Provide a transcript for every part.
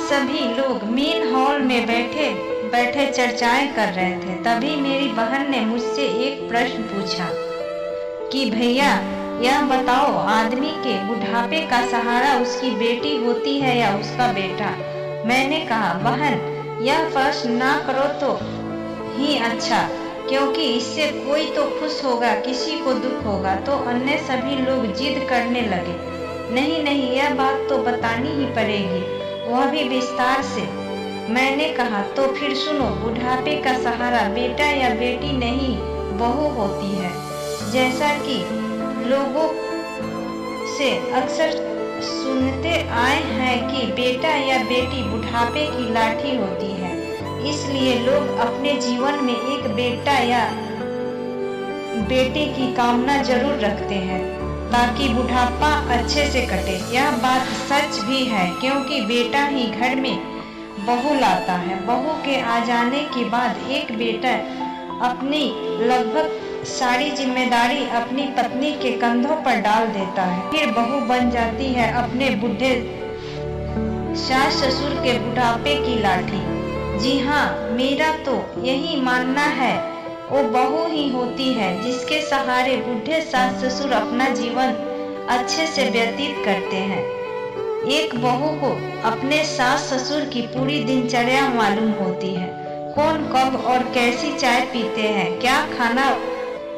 सभी लोग main hall में बैठे बैठे चर्चाएं कर रहे थे। तभी मेरी बहन ने मुझसे एक प्रश्न पूछा कि भैया, यह बताओ, आदमी के बुढ़ापे का सहारा उसकी बेटी होती है या उसका बेटा? मैंने कहा, बहन, यह प्रश्न ना करो तो ही अच्छा, क्योंकि इससे कोई तो खुश होगा, किसी को दुख होगा। तो अन्य सभी लोग जिद करने लगे, नहीं नहीं, यह बात तो बतानी ही पड़ेगी, वह भी विस्तार से। मैंने कहा, तो फिर सुनो, बुढ़ापे का सहारा बेटा या बेटी नहीं, बहू होती है। जैसा कि लोगों से अक्सर सुनते आए हैं कि बेटा या बेटी बुढ़ापे की लाठी होती है, इसलिए लोग अपने जीवन में एक बेटा या बेटी की कामना जरूर रखते हैं ताकि बुढ़ापा अच्छे से कटे। यह बात सच भी है, क्योंकि बेटा ही घर में बहू लाता है। बहू के आ जाने के बाद एक बेटा अपनी लगभग सारी जिम्मेदारी अपनी पत्नी के कंधों पर डाल देता है। फिर बहू बन जाती है अपने बूढ़े सास ससुर के बुढ़ापे की लाठी। जी हाँ, मेरा तो यही मानना है, वो बहू ही होती है जिसके सहारे बूढ़े सास ससुर अपना जीवन अच्छे से व्यतीत करते हैं। एक बहू को अपने सास ससुर की पूरी दिनचर्या मालूम होती है, कौन कब और कैसी चाय पीते हैं, क्या खाना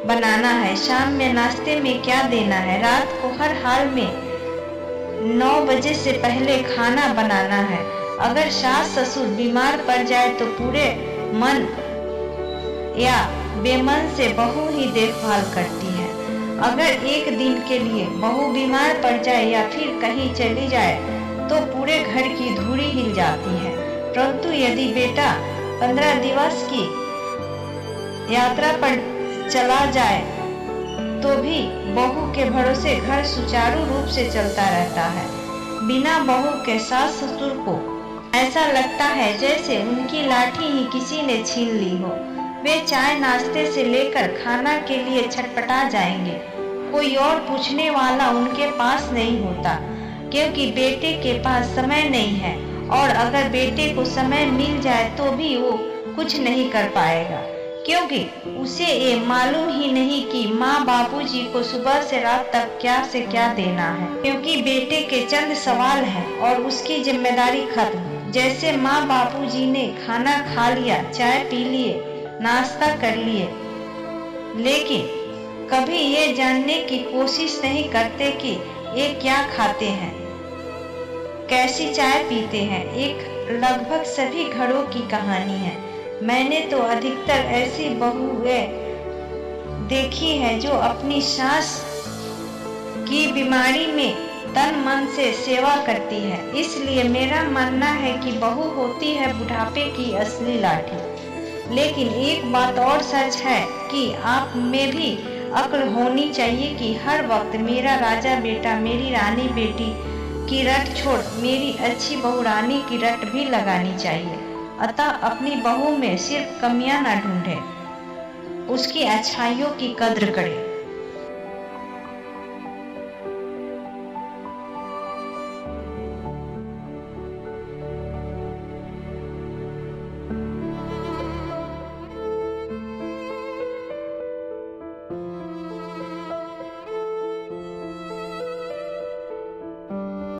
बनाना है, शाम में नाश्ते में क्या देना है, रात को हर हाल में 9 बजे से पहले खाना बनाना है। अगर सास ससुर बीमार पड़ जाए तो पूरे मन या बेमन से बहू ही देखभाल करती है। अगर एक दिन के लिए बहू बीमार पड़ जाए या फिर कहीं चली जाए तो पूरे घर की धूड़ी हिल जाती है। परंतु यदि बेटा 15 दिवस की यात्रा पर चला जाए तो भी बहू के भरोसे घर सुचारू रूप से चलता रहता है। बिना बहू के सास ससुर को ऐसा लगता है जैसे उनकी लाठी ही किसी ने छीन ली हो। वे चाय नाश्ते से लेकर खाना के लिए छटपटा जाएंगे। कोई और पूछने वाला उनके पास नहीं होता, क्योंकि बेटे के पास समय नहीं है, और अगर बेटे को समय मिल जाए तो भी वो कुछ नहीं कर पाएगा, क्योंकि उसे ये मालूम ही नहीं कि माँ बापूजी को सुबह से रात तक क्या से क्या देना है। क्योंकि बेटे के चंद सवाल हैं और उसकी जिम्मेदारी खत्म। जैसे माँ बापूजी ने खाना खा लिया, चाय पी लिए, नाश्ता कर लिए, लेकिन कभी ये जानने की कोशिश नहीं करते कि ये क्या खाते हैं, कैसी चाय पीते हैं। एक लगभग सभी घरों की कहानी है। मैंने तो अधिकतर ऐसी बहुएं देखी है जो अपनी सास की बीमारी में तन मन से सेवा करती है। इसलिए मेरा मानना है कि बहू होती है बुढ़ापे की असली लाठी। लेकिन एक बात और सच है कि आप में भी अक्ल होनी चाहिए कि हर वक्त मेरा राजा बेटा, मेरी रानी बेटी की रट छोड़ मेरी अच्छी बहू रानी की रट भी लगानी चाहिए। अतः अपनी बहू में सिर्फ कमियां न ढूंढे, उसकी अच्छाइयों की कद्र करें।